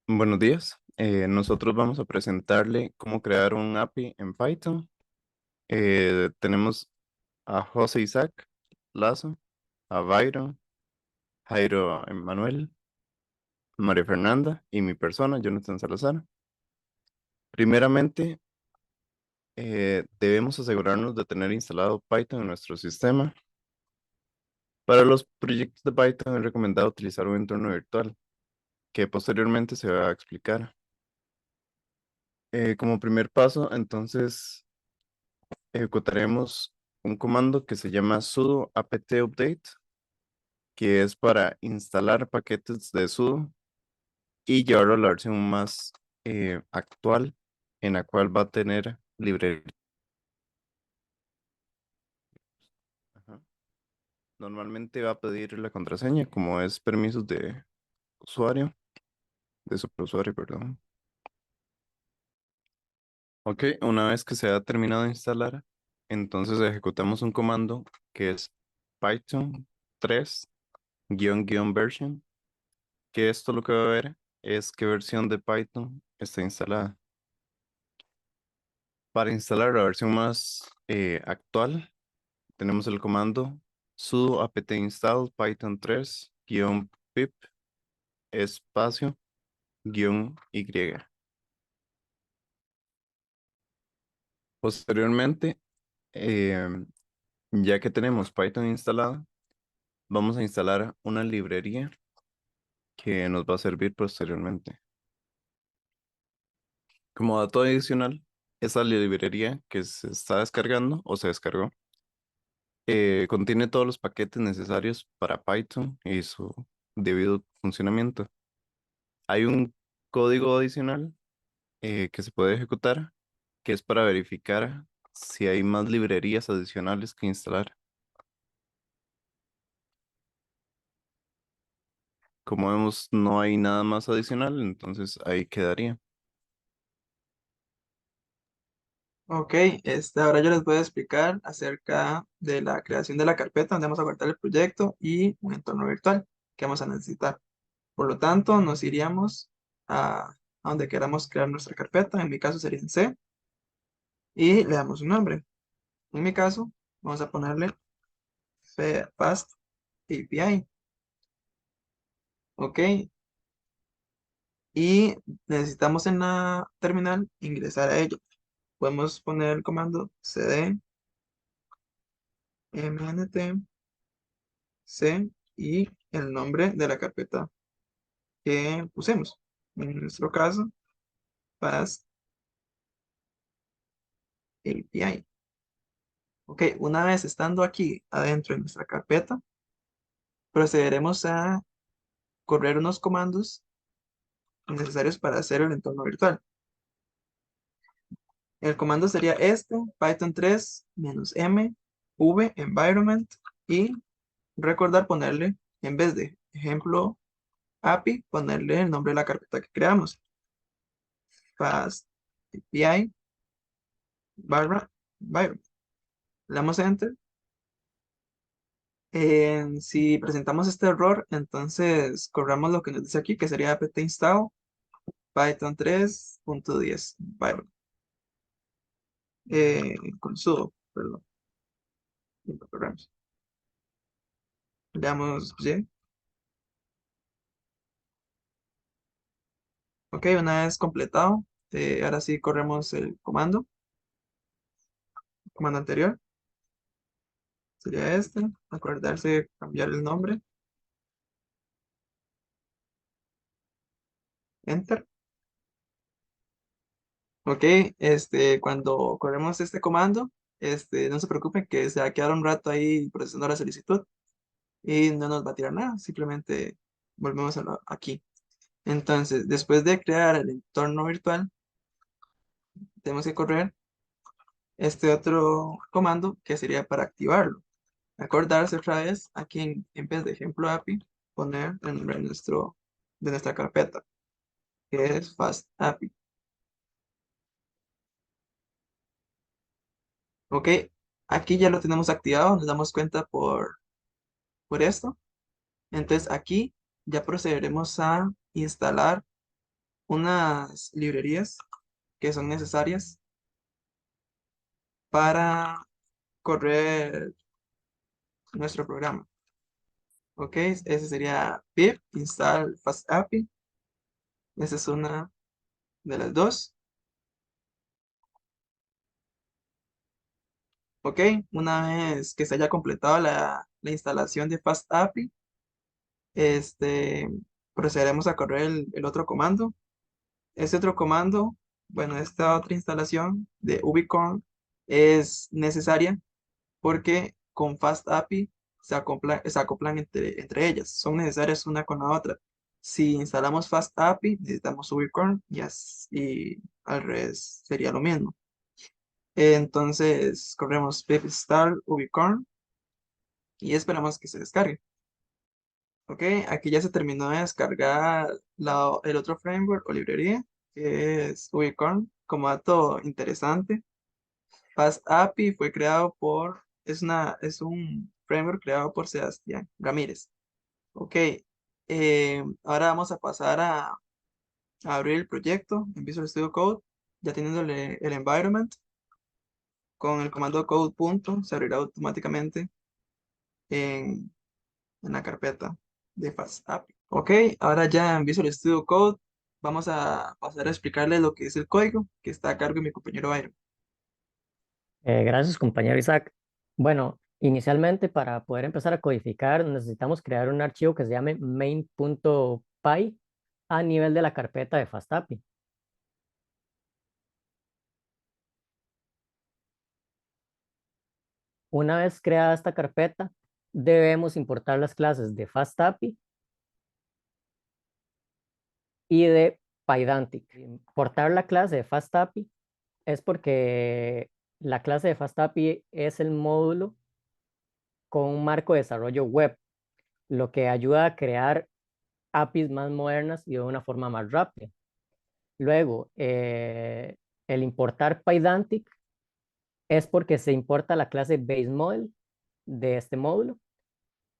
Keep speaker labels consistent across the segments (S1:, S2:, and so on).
S1: Buenos días. Nosotros vamos a presentarle cómo crear un API en Python. Tenemos a José Isaac Lazo, a Byron, Jairo Emanuel, María Fernanda y mi persona, Jonathan Salazar. Primeramente, debemos asegurarnos de tener instalado Python en nuestro sistema. Para los proyectos de Python es recomendado utilizar un entorno virtual, que posteriormente se va a explicar. Como primer paso, entonces ejecutaremos un comando que se llama sudo apt update, que es para instalar paquetes de sudo y llevarlo a la versión más actual, en la cual va a tener librería. Ajá. Normalmente va a pedir la contraseña, como es permisos de usuario, de superusuario, perdón. Ok, una vez que se ha terminado de instalar, entonces ejecutamos un comando que es python 3 version, que esto lo que va a ver es qué versión de Python está instalada. Para instalar la versión más actual, tenemos el comando sudo apt install python 3-pip espacio -y. Posteriormente, em, ya que tenemos Python instalado, vamos a instalar una librería que nos va a servir posteriormente. Como dato adicional, esa librería que se está descargando o se descargó contiene todos los paquetes necesarios para Python y su debido funcionamiento. Hay un código adicional que se puede ejecutar, que es para verificar si hay más librerías adicionales que instalar. Como vemos, no hay nada más adicional, entonces ahí quedaría.
S2: Ok, ahora yo les voy a explicar acerca de la creación de la carpeta donde vamos a guardar el proyecto y un entorno virtual que vamos a necesitar. Por lo tanto, nos iríamos a donde queramos crear nuestra carpeta. En mi caso sería en C y le damos un nombre. En mi caso, vamos a ponerle Fast API. Ok, y necesitamos en la terminal ingresar a ello. Podemos poner el comando cd mnt c y el nombre de la carpeta que usemos. En nuestro caso, Fast API. Ok, una vez estando aquí adentro de nuestra carpeta, procederemos a correr unos comandos necesarios para hacer el entorno virtual. El comando sería python 3 -m v environment, y recordar ponerle, en vez de ejemplo API, ponerle el nombre de la carpeta que creamos. Fast API barra environment. Le damos enter. Si presentamos este error, entonces corramos lo que nos dice aquí, que sería apt install python 3.10 environment. Con sudo, perdón. Y lo corremos. Le damos Y. Ok, una vez completado, ahora sí corremos el comando anterior, sería acordarse de cambiar el nombre, enter. Ok, cuando corremos este comando, no se preocupen que se va a quedar un rato ahí procesando la solicitud y no nos va a tirar nada, simplemente volvemos aquí. Entonces, después de crear el entorno virtual, tenemos que correr este otro comando que sería para activarlo. Acordarse otra vez aquí en vez de ejemplo API, poner el nombre de nuestra carpeta, que es Fast API. Ok, aquí ya lo tenemos activado, nos damos cuenta por esto. Entonces aquí ya procederemos a instalar unas librerías que son necesarias para correr nuestro programa. Ok, ese sería pip install fast API. Esa es una de las dos. Ok, una vez que se haya completado la instalación de fast API, este, procederemos a correr el otro comando. Este otro comando, bueno, esta otra instalación de Ubicorn es necesaria porque con Fast API se acoplan entre ellas. Son necesarias una con la otra. Si instalamos Fast API, necesitamos Ubicorn y al revés sería lo mismo. Entonces corremos pip install ubicorn y esperamos que se descargue. Ok, aquí ya se terminó de descargar el otro framework o librería, que es Ubicorn. Como dato interesante, Fast API fue creado es un framework creado por Sebastián Ramírez. Ok, ahora vamos a pasar a abrir el proyecto en Visual Studio Code, ya teniéndole el environment. Con el comando code punto se abrirá automáticamente en, en la carpeta de Fast API. Ok, ahora ya en Visual Studio Code vamos a pasar a explicarles lo que es el código que está a cargo de mi compañero Byron.
S3: Gracias, compañero Isaac. Bueno, inicialmente para poder empezar a codificar necesitamos crear un archivo que se llame main.py a nivel de la carpeta de FastAPI. Una vez creada esta carpeta, debemos importar las clases de FastAPI y de Pydantic. Importar la clase de FastAPI es porque la clase de FastAPI es el módulo con un marco de desarrollo web, lo que ayuda a crear APIs más modernas y de una forma más rápida. Luego, el importar Pydantic es porque se importa la clase BaseModel de este módulo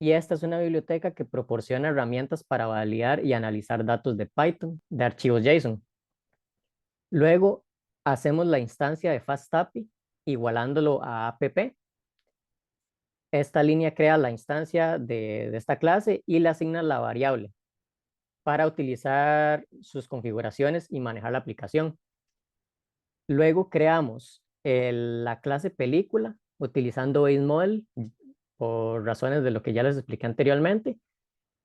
S3: y esta es una biblioteca que proporciona herramientas para validar y analizar datos de Python, de archivos JSON. Luego, hacemos la instancia de FastAPI igualándolo a app. Esta línea crea la instancia de esta clase y le asigna la variable para utilizar sus configuraciones y manejar la aplicación. Luego creamos la clase película utilizando BaseModel por razones de lo que ya les expliqué anteriormente.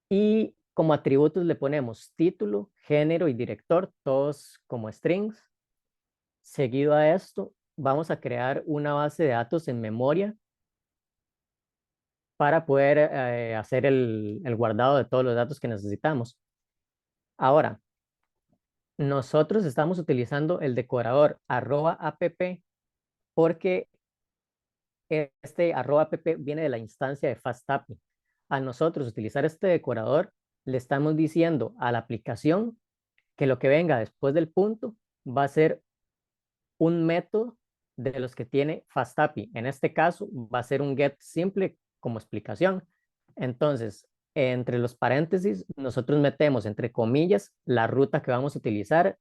S3: Y como atributos le ponemos título, género y director, todos como strings. Seguido a esto, vamos a crear una base de datos en memoria para poder hacer el guardado de todos los datos que necesitamos. Ahora, nosotros estamos utilizando el decorador @app porque este @app viene de la instancia de FastAPI. A nosotros utilizar este decorador, le estamos diciendo a la aplicación que lo que venga después del punto va a ser un método de los que tiene FastAPI. En este caso, va a ser un get simple como explicación. Entonces, entre los paréntesis, nosotros metemos entre comillas la ruta que vamos a utilizar.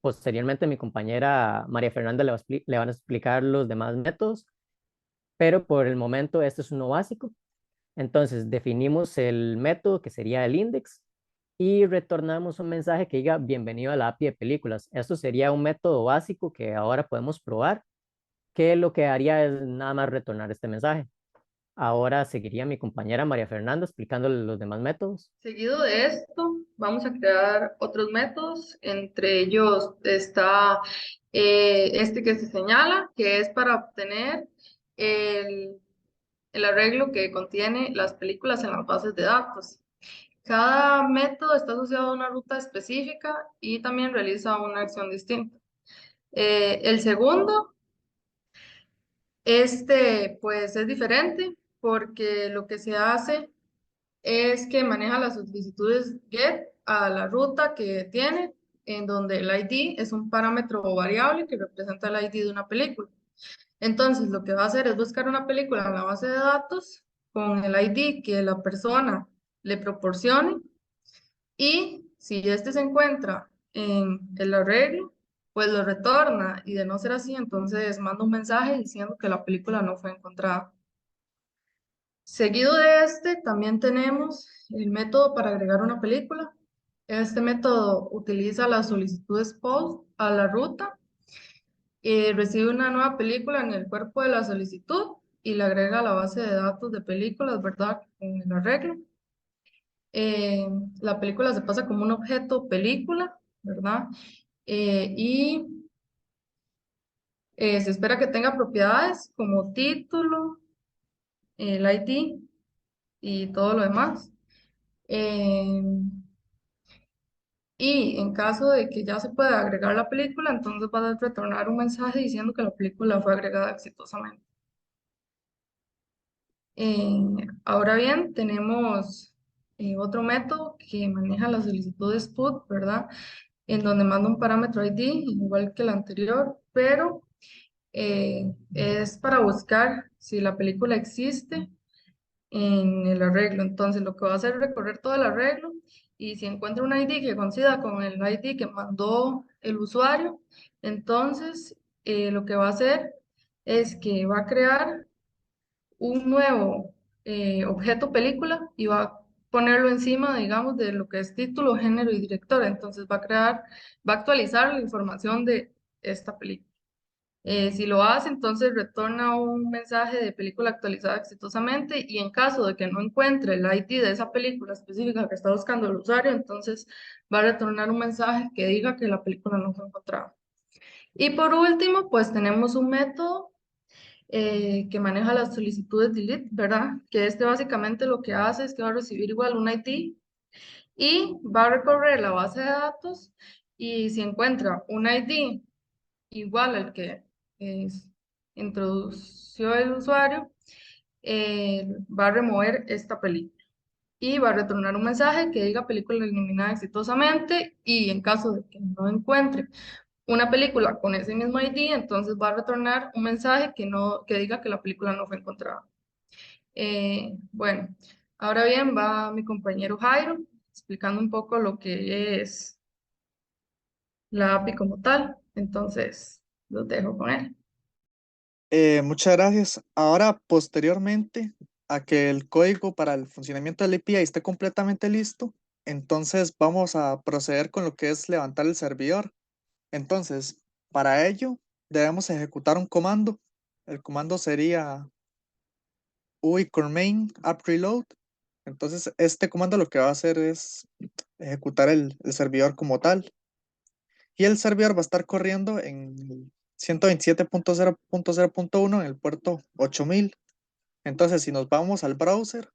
S3: Posteriormente, mi compañera María Fernanda le van a explicar los demás métodos, pero por el momento este es uno básico. Entonces, definimos el método que sería el index y retornamos un mensaje que diga bienvenido a la API de películas. Esto sería un método básico que ahora podemos probar, que lo que haría es nada más retornar este mensaje. Ahora seguiría mi compañera María Fernanda explicándole los demás métodos.
S4: Seguido de esto, vamos a crear otros métodos. Entre ellos está este que se señala, que es para obtener el, el arreglo que contiene las películas en las bases de datos. Cada método está asociado a una ruta específica y también realiza una acción distinta. El segundo, pues es diferente porque lo que se hace es que maneja las solicitudes GET a la ruta que tiene, en donde el ID es un parámetro variable que representa el ID de una película. Entonces, lo que va a hacer es buscar una película en la base de datos con el ID que la persona le proporcione y si este se encuentra en el arreglo, pues lo retorna y de no ser así, entonces manda un mensaje diciendo que la película no fue encontrada. Seguido de este, también tenemos el método para agregar una película. Este método utiliza las solicitudes POST a la ruta y recibe una nueva película en el cuerpo de la solicitud y le agrega a la base de datos de películas, ¿verdad? En el arreglo. Eh, la película se pasa como un objeto película, ¿verdad? Y se espera que tenga propiedades como título, el ID y todo lo demás. Eh, y en caso de que ya se pueda agregar la película, entonces va a retornar un mensaje diciendo que la película fue agregada exitosamente. Ahora bien, tenemos otro método que maneja las solicitudes PUT, ¿verdad? En donde manda un parámetro ID, igual que el anterior, pero es para buscar si la película existe en el arreglo. Entonces, lo que va a hacer es recorrer todo el arreglo y si encuentra un ID que coincida con el ID que mandó el usuario, entonces lo que va a hacer es que va a crear un nuevo objeto película y va a ponerlo encima, digamos, de lo que es título, género y director. Entonces va a actualizar la información de esta película. Si lo hace, entonces retorna un mensaje de película actualizada exitosamente y en caso de que no encuentre el ID de esa película específica que está buscando el usuario, entonces va a retornar un mensaje que diga que la película no fue encontrada. Y por último, pues tenemos un método que maneja las solicitudes delete, ¿verdad? Que este básicamente lo que hace es que va a recibir igual un ID y va a recorrer la base de datos y si encuentra un ID igual al que es, introdució el usuario, va a remover esta película y va a retornar un mensaje que diga película eliminada exitosamente y en caso de que no encuentre una película con ese mismo ID, entonces va a retornar un mensaje que diga que la película no fue encontrada. Bueno, ahora bien va mi compañero Jairo explicando un poco lo que es la API como tal. Entonces, los dejo con él.
S5: Muchas gracias. Ahora, posteriormente a que el código para el funcionamiento del API esté completamente listo, entonces vamos a proceder con lo que es levantar el servidor. Entonces, para ello, debemos ejecutar un comando. El comando sería uicoremain app reload. Entonces, este comando lo que va a hacer es ejecutar el servidor como tal. Y el servidor va a estar corriendo en 127.0.0.1 en el puerto 8000. Entonces, si nos vamos al browser,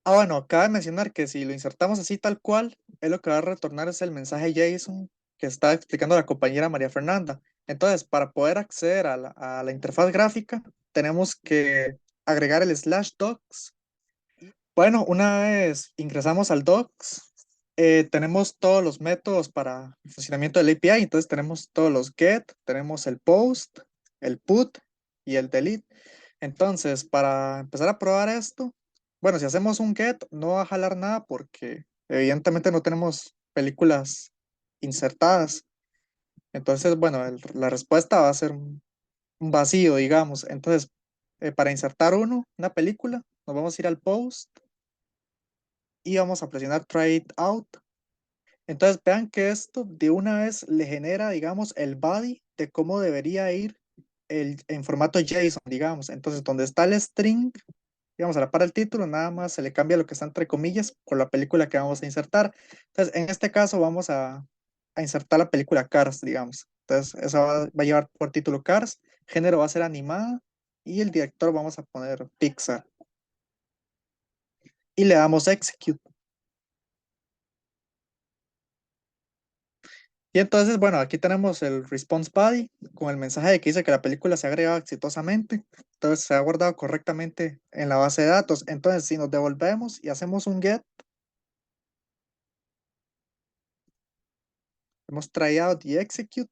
S5: bueno, cabe mencionar que si lo insertamos así tal cual, es lo que va a retornar es el mensaje JSON que está explicando la compañera María Fernanda. Entonces, para poder acceder a la interfaz gráfica, tenemos que agregar el /docs. Bueno, una vez ingresamos al docs, tenemos todos los métodos para el funcionamiento del API. Entonces, tenemos todos los get, tenemos el post, el put y el delete. Entonces, para empezar a probar esto, bueno, si hacemos un get, no va a jalar nada porque evidentemente no tenemos películas insertadas. Entonces, bueno, la respuesta va a ser un vacío, digamos. Entonces, para insertar una película, nos vamos a ir al post y vamos a presionar try it out. Entonces, vean que esto de una vez le genera, digamos, el body de cómo debería ir en formato JSON, digamos. Entonces, donde está el string, digamos, a la par del título, nada más se le cambia lo que está entre comillas por la película que vamos a insertar. Entonces, en este caso vamos a insertar la película Cars, digamos. Entonces, eso va a llevar por título Cars, género va a ser animada y el director vamos a poner Pixar. Y le damos execute. Y entonces, bueno, aquí tenemos el response body con el mensaje de que dice que la película se ha agregado exitosamente. Entonces se ha guardado correctamente en la base de datos. Entonces, si nos devolvemos y hacemos un get, hemos try out y execute.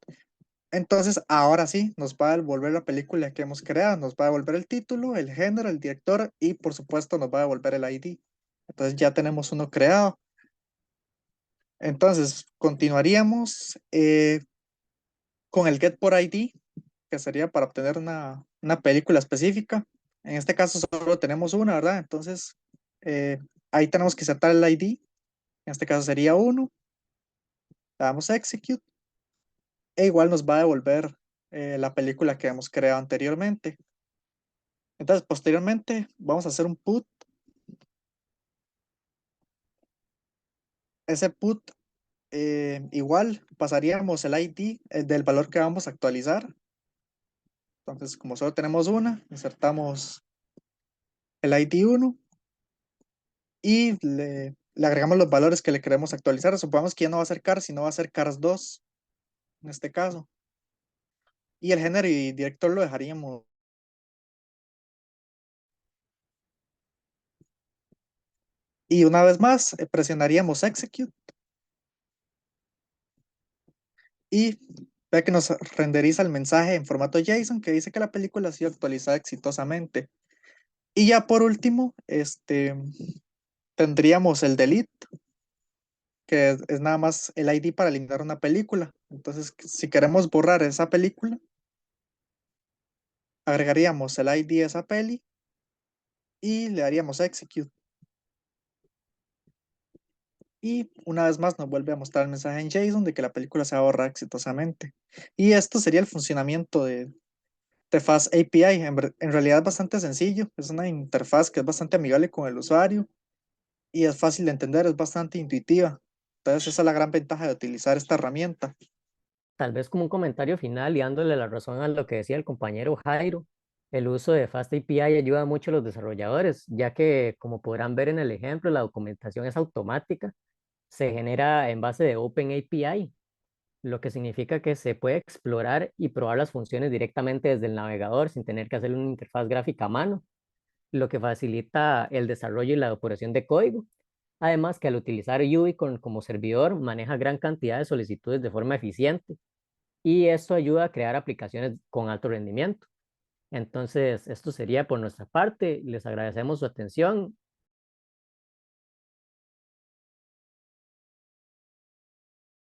S5: Entonces, ahora sí, nos va a devolver la película que hemos creado. Nos va a devolver el título, el género, el director y por supuesto nos va a devolver el ID. Entonces ya tenemos uno creado. Entonces, continuaríamos con el Get por ID, que sería para obtener una película específica. En este caso solo tenemos una, ¿verdad? Entonces, ahí tenemos que insertar el ID. En este caso sería 1. Le damos Execute. E igual nos va a devolver la película que hemos creado anteriormente. Entonces, posteriormente, vamos a hacer un put. Ese put, igual, pasaríamos el ID del valor que vamos a actualizar. Entonces, como solo tenemos una, insertamos el ID 1 y le agregamos los valores que le queremos actualizar. Supongamos que ya no va a ser cars, sino va a ser cars 2 en este caso. Y el género y director lo dejaríamos. Y una vez más, presionaríamos Execute y ve que nos renderiza el mensaje en formato JSON que dice que la película ha sido actualizada exitosamente. Y ya por último, tendríamos el delete, que es nada más el ID para eliminar una película. Entonces, si queremos borrar esa película, agregaríamos el ID de esa peli y le daríamos execute. Y una vez más nos vuelve a mostrar el mensaje en JSON de que la película se va a borrar exitosamente. Y esto sería el funcionamiento de Fast API. En realidad es bastante sencillo. Es una interfaz que es bastante amigable con el usuario y es fácil de entender, es bastante intuitiva. Entonces esa es la gran ventaja de utilizar esta herramienta.
S3: Tal vez como un comentario final y dándole la razón a lo que decía el compañero Jairo, el uso de Fast API ayuda mucho a los desarrolladores, ya que como podrán ver en el ejemplo, la documentación es automática, se genera en base de Open API, lo que significa que se puede explorar y probar las funciones directamente desde el navegador sin tener que hacer una interfaz gráfica a mano, lo que facilita el desarrollo y la depuración de código. Además que al utilizar UI como servidor maneja gran cantidad de solicitudes de forma eficiente y esto ayuda a crear aplicaciones con alto rendimiento. Entonces, esto sería por nuestra parte. Les agradecemos su atención